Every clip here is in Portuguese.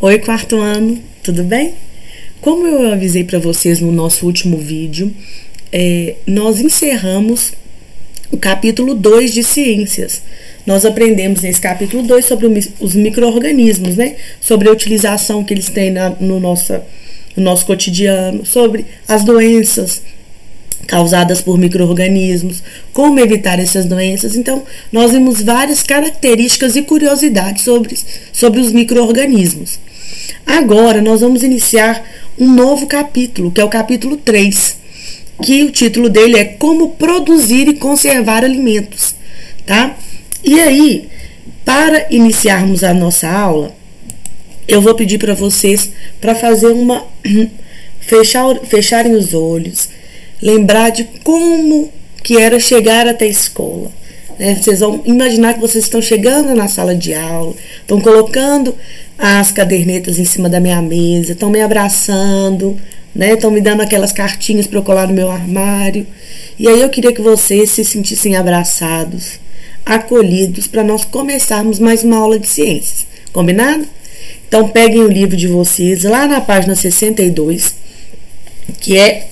Oi, quarto ano, tudo bem? Como eu avisei para vocês no nosso último vídeo, nós encerramos o capítulo 2 de ciências. Nós aprendemos nesse capítulo 2 sobre os micro-organismos, né? Sobre a utilização que eles têm no nosso cotidiano, sobre as doenças causadas por micro-organismos, como evitar essas doenças. Então, nós vimos várias características e curiosidades sobre os micro-organismos. Agora, nós vamos iniciar um novo capítulo, que é o capítulo 3, que o título dele é Como Produzir e Conservar Alimentos, tá? E aí, para iniciarmos a nossa aula, eu vou pedir para vocês para fazer fecharem os olhos, lembrar de como que era chegar até a escola, né? Vocês vão imaginar que vocês estão chegando na sala de aula, estão colocando as cadernetas em cima da minha mesa, estão me abraçando, né? Estão me dando aquelas cartinhas para eu colar no meu armário. E aí eu queria que vocês se sentissem abraçados, acolhidos, para nós começarmos mais uma aula de ciências. Combinado? Então peguem o livro de vocês lá na página 62, que é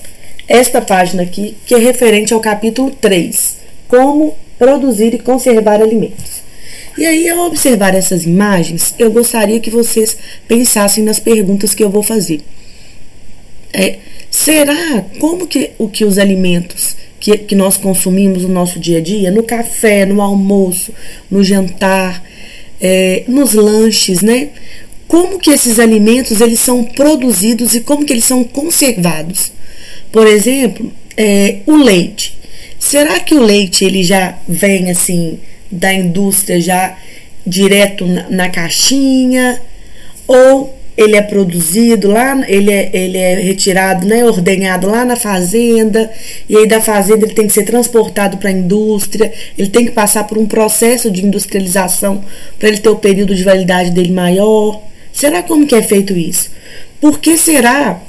esta página aqui, que é referente ao capítulo 3, Como Produzir e Conservar Alimentos. E aí, ao observar essas imagens, eu gostaria que vocês pensassem nas perguntas que eu vou fazer. Será como que os alimentos que nós consumimos no nosso dia a dia, no café, no almoço, no jantar, nos lanches, né? Como que esses alimentos eles são produzidos e como que eles são conservados? Por exemplo, o leite. Será que o leite ele já vem assim da indústria já direto na caixinha, ou ele é produzido lá, ele é retirado, né, ordenhado lá na fazenda, e aí da fazenda ele tem que ser transportado para a indústria, ele tem que passar por um processo de industrialização para ele ter o período de validade dele maior? Será como que é feito isso? Por que será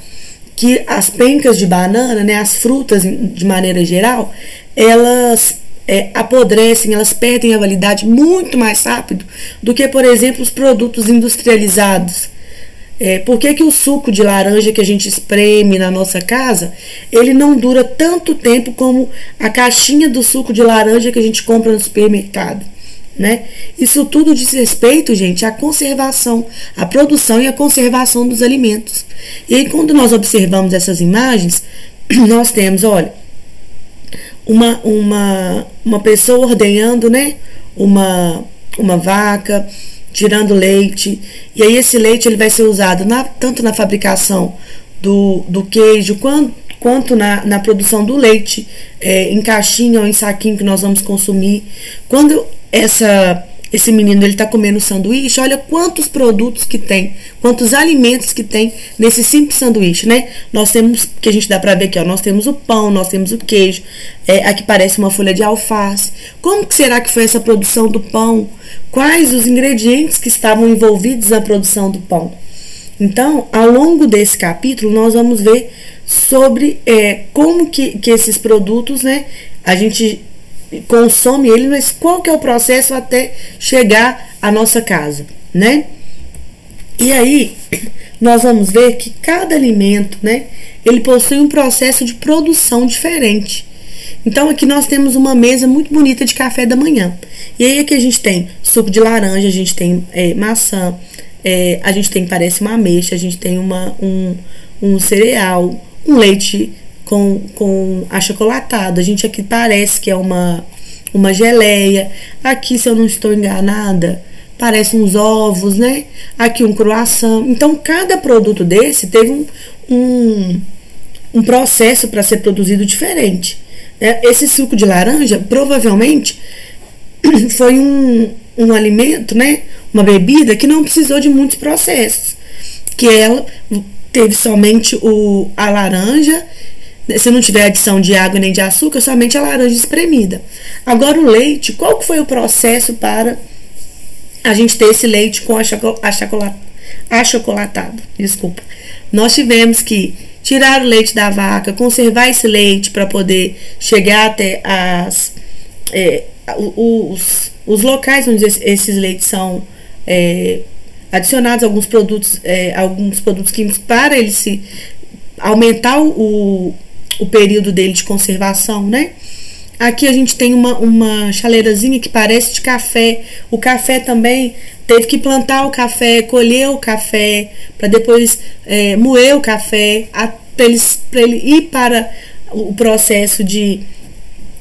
que as pencas de banana, né, as frutas de maneira geral, elas apodrecem, elas perdem a validade muito mais rápido do que, por exemplo, os produtos industrializados? Por que o suco de laranja que a gente espreme na nossa casa, ele não dura tanto tempo como a caixinha do suco de laranja que a gente compra no supermercado, né? Isso tudo diz respeito, gente, à conservação, à produção e à conservação dos alimentos. E aí, quando nós observamos essas imagens, nós temos, olha, uma pessoa ordenhando, né, uma vaca, tirando leite, e aí esse leite ele vai ser usado tanto na fabricação do queijo quanto na produção do leite em caixinha ou em saquinho que nós vamos consumir. Quando esse menino ele está comendo sanduíche, olha quantos produtos que tem, quantos alimentos que tem nesse simples sanduíche, né? Nós temos, que a gente dá para ver aqui, ó, nós temos o pão, nós temos o queijo, aqui parece uma folha de alface. Como que será que foi essa produção do pão? Quais os ingredientes que estavam envolvidos na produção do pão? Então, ao longo desse capítulo, nós vamos ver sobre como que esses produtos, né, a gente consome ele, mas qual que é o processo até chegar à nossa casa, né? E aí, nós vamos ver que cada alimento, né, ele possui um processo de produção diferente. Então, aqui nós temos uma mesa muito bonita de café da manhã. E aí, aqui a gente tem suco de laranja, a gente tem maçã, a gente tem, parece uma ameixa, a gente tem um cereal, um leite com achocolatado. A gente aqui parece que é uma geleia. Aqui, se eu não estou enganada, parece uns ovos, né? Aqui um croissant. Então, cada produto desse teve um processo para ser produzido diferente. Esse suco de laranja, provavelmente, foi um alimento, né? Uma bebida que não precisou de muitos processos. Que ela teve somente a laranja. Se não tiver adição de água nem de açúcar, somente a laranja espremida. Agora o leite, qual que foi o processo para a gente ter esse leite com achocolatado? Desculpa. Nós tivemos que tirar o leite da vaca, conservar esse leite para poder chegar até os locais onde esses leites são adicionados alguns produtos químicos para ele se aumentar o período dele de conservação, né? Aqui a gente tem uma chaleirazinha que parece de café. O café também teve que plantar o café, colher o café, para depois moer o café, para ele ir para o processo de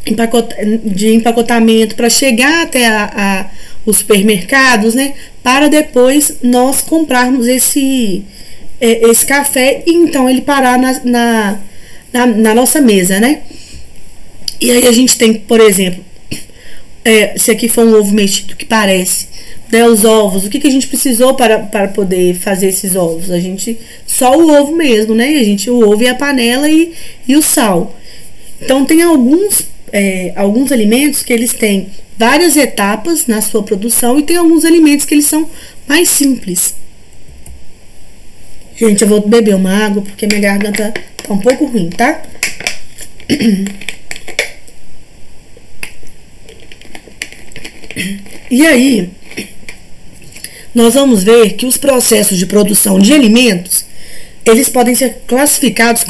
empacotamento, para chegar até os supermercados, né? Para depois nós comprarmos esse café e então ele parar na nossa mesa, né? E aí a gente tem, por exemplo, se aqui for um ovo mexido que parece, né, os ovos, o que a gente precisou para poder fazer esses ovos? Só o ovo mesmo, né? O ovo e a panela e o sal. Então tem alguns alimentos que eles têm várias etapas na sua produção e tem alguns alimentos que eles são mais simples. Gente, eu vou beber uma água porque minha garganta tá um pouco ruim, tá? E aí, nós vamos ver que os processos de produção de alimentos, eles podem ser classificados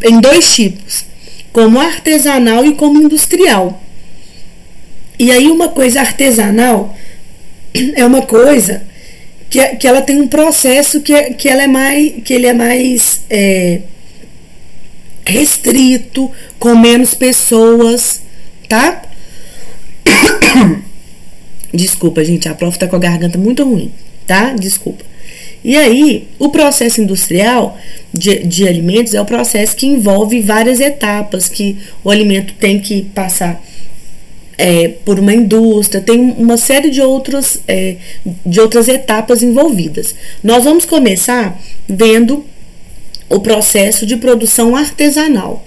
em dois tipos, como artesanal e como industrial. E aí uma coisa artesanal é uma coisa que ela tem um processo que ele é mais restrito, com menos pessoas, tá? Desculpa, gente, a prof tá com a garganta muito ruim, tá? Desculpa. E aí, o processo industrial de alimentos é o processo que envolve várias etapas, que o alimento tem que passar por uma indústria, tem uma série de outras etapas envolvidas. Nós vamos começar vendo o processo de produção artesanal.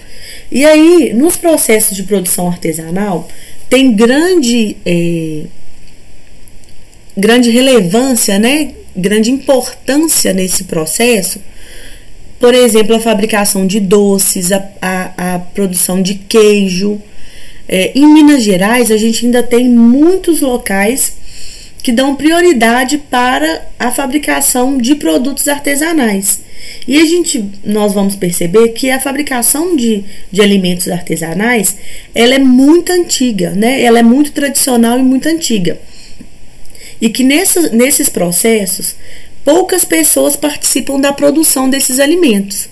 E aí, nos processos de produção artesanal, tem grande relevância, né? Grande importância nesse processo. Por exemplo, a fabricação de doces, a produção de queijo. Em Minas Gerais, a gente ainda tem muitos locais que dão prioridade para a fabricação de produtos artesanais. E nós vamos perceber que a fabricação de alimentos artesanais, ela é muito antiga, né? Ela é muito tradicional e muito antiga. E que nesses processos, poucas pessoas participam da produção desses alimentos.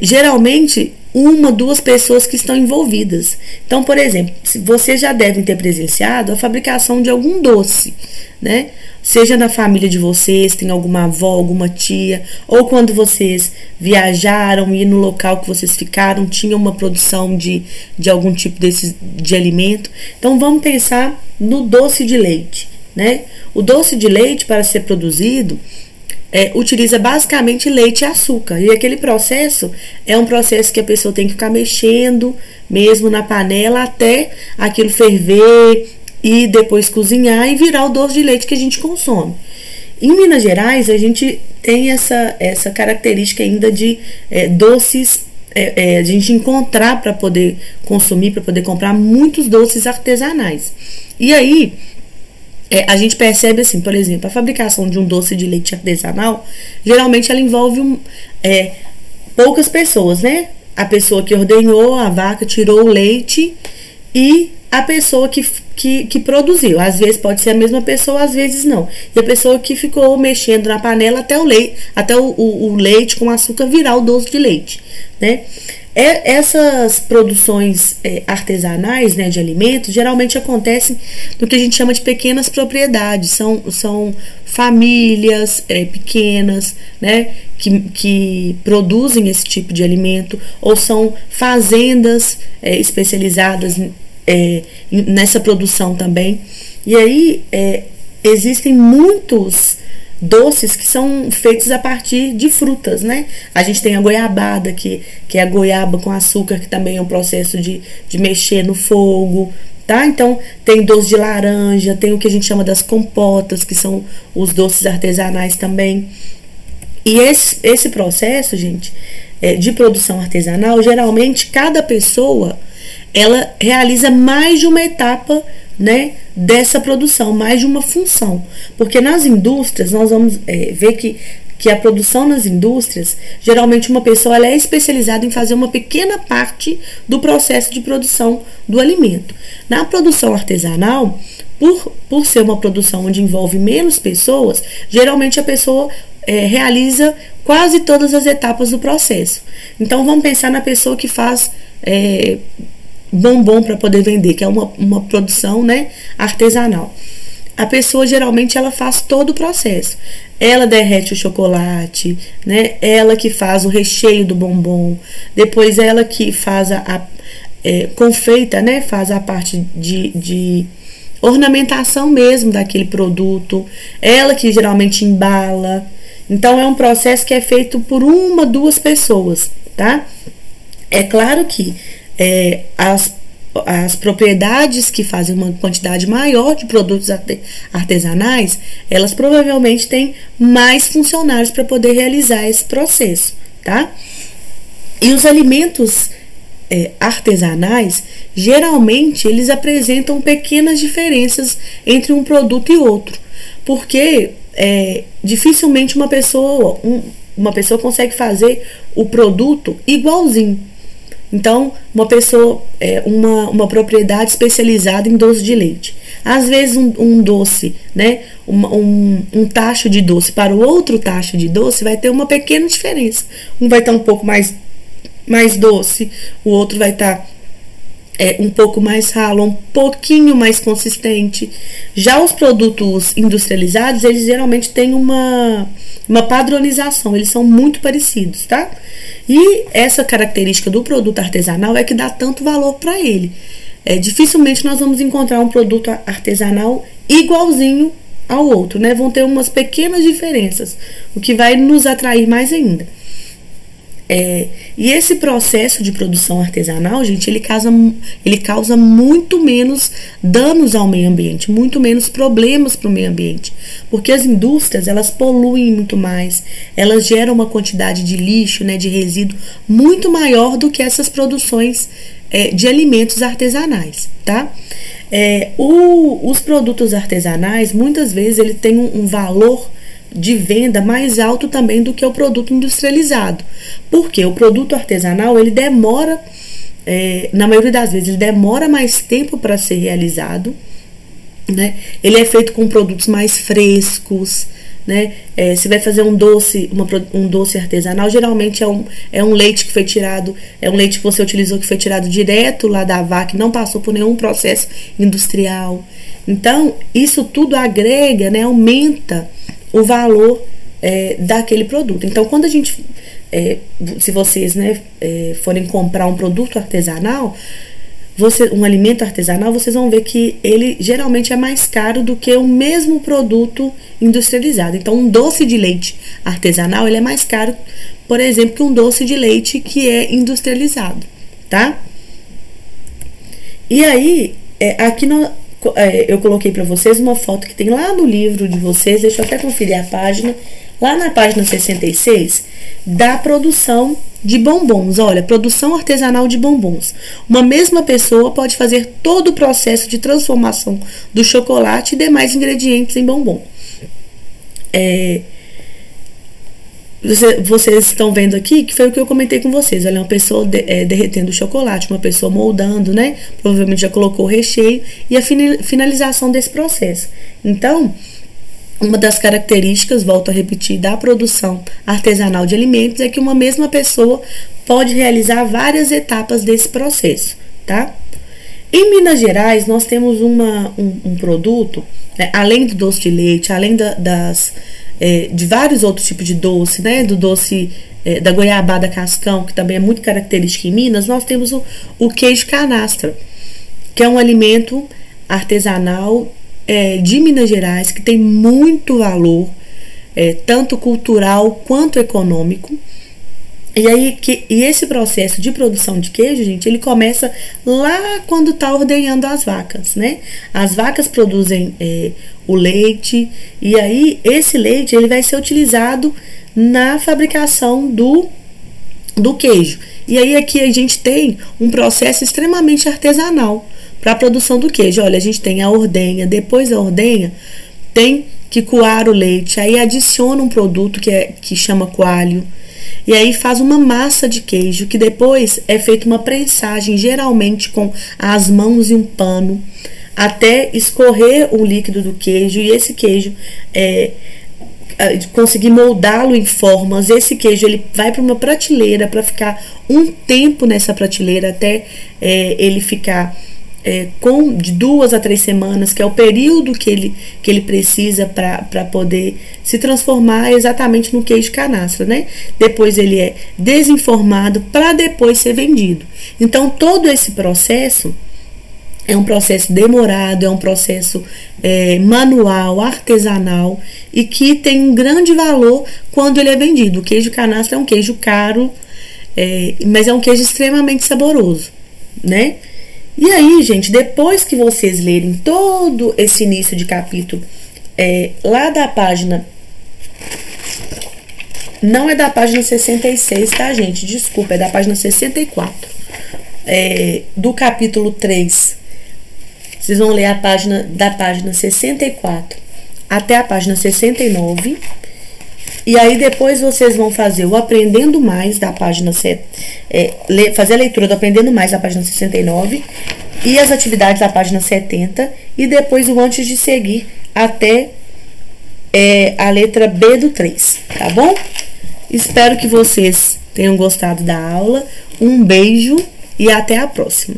Geralmente, 1, 2 pessoas que estão envolvidas. Então, por exemplo, vocês já devem ter presenciado a fabricação de algum doce, né? Seja na família de vocês, tem alguma avó, alguma tia, ou quando vocês viajaram e no local que vocês ficaram tinha uma produção de algum tipo de alimento. Então, vamos pensar no doce de leite, né? O doce de leite, para ser produzido, utiliza basicamente leite e açúcar. E aquele processo é um processo que a pessoa tem que ficar mexendo mesmo na panela até aquilo ferver e depois cozinhar e virar o doce de leite que a gente consome. Em Minas Gerais, a gente tem essa característica ainda de doces, a gente encontrar para poder consumir, para poder comprar muitos doces artesanais. E aí, a gente percebe assim, por exemplo, a fabricação de um doce de leite artesanal, geralmente ela envolve poucas pessoas, né? A pessoa que ordenhou a vaca, tirou o leite e a pessoa que produziu. Às vezes pode ser a mesma pessoa, às vezes não. E a pessoa que ficou mexendo na panela até o leite com açúcar virar o doce de leite, né? Essas produções artesanais, né, de alimentos, geralmente acontecem no que a gente chama de pequenas propriedades. São famílias pequenas, né, que produzem esse tipo de alimento, ou são fazendas especializadas nessa produção também. E aí existem muitos doces que são feitos a partir de frutas, né? A gente tem a goiabada, que é a goiaba com açúcar, que também é um processo de mexer no fogo, tá? Então, tem doce de laranja, tem o que a gente chama das compotas, que são os doces artesanais também. E esse processo, gente, de produção artesanal, geralmente, cada pessoa, ela realiza mais de uma etapa, né, dessa produção, mais de uma função. Porque nas indústrias, nós vamos ver que a produção nas indústrias, geralmente uma pessoa ela é especializada em fazer uma pequena parte do processo de produção do alimento. Na produção artesanal, por ser uma produção onde envolve menos pessoas, geralmente a pessoa realiza quase todas as etapas do processo. Então vamos pensar na pessoa que faz bombom para poder vender, que é uma produção, né, artesanal. A pessoa geralmente ela faz todo o processo. Ela derrete o chocolate, né? Ela que faz o recheio do bombom. Depois ela que faz confeita, né? Faz a parte de ornamentação mesmo daquele produto. Ela que geralmente embala. Então é um processo que é feito por uma, duas pessoas, tá? É claro que as propriedades que fazem uma quantidade maior de produtos artesanais, elas provavelmente têm mais funcionários para poder realizar esse processo, tá? E os alimentos artesanais, geralmente, eles apresentam pequenas diferenças entre um produto e outro, porque dificilmente uma pessoa consegue fazer o produto igualzinho. Então, uma pessoa, uma propriedade especializada em doce de leite. Às vezes, um doce, né, um tacho de doce para o outro tacho de doce vai ter uma pequena diferença. Um vai estar um pouco mais doce, o outro vai estar um pouco mais ralo, um pouquinho mais consistente. Já os produtos industrializados, eles geralmente têm uma padronização, eles são muito parecidos, tá? E essa característica do produto artesanal é que dá tanto valor para ele. Dificilmente nós vamos encontrar um produto artesanal igualzinho ao outro, né? Vão ter umas pequenas diferenças, o que vai nos atrair mais ainda. E esse processo de produção artesanal, gente, ele causa muito menos danos ao meio ambiente, muito menos problemas para o meio ambiente, porque as indústrias, elas poluem muito mais, elas geram uma quantidade de lixo, né, de resíduo muito maior do que essas produções de alimentos artesanais, tá? Os produtos artesanais, muitas vezes, ele tem um valor de venda mais alto também do que o produto industrializado. Porque o produto artesanal, ele demora, na maioria das vezes, ele demora mais tempo para ser realizado, né? Ele é feito com produtos mais frescos, né? Você vai fazer um doce artesanal, geralmente é um leite que foi tirado, é um leite que você utilizou que foi tirado direto lá da vaca, não passou por nenhum processo industrial. Então, isso tudo agrega, né? Aumenta o valor daquele produto. Então, quando a gente, se vocês, né, forem comprar um produto artesanal, um alimento artesanal, vocês vão ver que ele geralmente é mais caro do que o mesmo produto industrializado. Então, um doce de leite artesanal, ele é mais caro, por exemplo, que um doce de leite que é industrializado, tá? E aí, aqui eu coloquei para vocês uma foto que tem lá no livro de vocês, deixa eu até conferir a página, lá na página 66, da produção de bombons. Olha, produção artesanal de bombons. Uma mesma pessoa pode fazer todo o processo de transformação do chocolate e demais ingredientes em bombom. Vocês estão vendo aqui que foi o que eu comentei com vocês. Olha, uma pessoa derretendo o chocolate, uma pessoa moldando, né? Provavelmente já colocou o recheio e a finalização desse processo. Então, uma das características, volto a repetir, da produção artesanal de alimentos é que uma mesma pessoa pode realizar várias etapas desse processo, tá? Em Minas Gerais, nós temos um produto, né, além do doce de leite, além de vários outros tipos de doce, né? Do doce da goiabada cascão, que também é muito característico em Minas, nós temos o queijo canastra, que é um alimento artesanal de Minas Gerais, que tem muito valor, tanto cultural quanto econômico. E esse processo de produção de queijo, gente, ele começa lá quando está ordenhando as vacas, né? As vacas produzem o leite, e aí esse leite ele vai ser utilizado na fabricação do queijo. E aí aqui a gente tem um processo extremamente artesanal, para a produção do queijo. Olha, a gente tem a ordenha, depois da ordenha tem que coar o leite, aí adiciona um produto que chama coalho, e aí faz uma massa de queijo, que depois é feita uma prensagem, geralmente com as mãos e um pano, até escorrer o líquido do queijo, e esse queijo conseguir moldá-lo em formas. Esse queijo ele vai para uma prateleira para ficar um tempo nessa prateleira até ele ficar com de 2 a 3 semanas, que é o período que ele precisa para poder se transformar exatamente no queijo canastra, né? Depois ele é desenformado para depois ser vendido. Então todo esse processo é um processo demorado, é um processo manual, artesanal, e que tem um grande valor quando ele é vendido. O queijo canastra é um queijo caro, mas é um queijo extremamente saboroso, né? E aí, gente, depois que vocês lerem todo esse início de capítulo, lá da página... Não é da página 66, tá, gente? Desculpa, é da página 64. Do capítulo 3. Vocês vão ler da página 64 até a página 69. E aí depois vocês vão fazer o Aprendendo Mais da página 7, fazer a leitura do Aprendendo Mais da página 69 e as atividades da página 70, e depois o Antes de Seguir até a letra B do 3, tá bom? Espero que vocês tenham gostado da aula. Um beijo e até a próxima.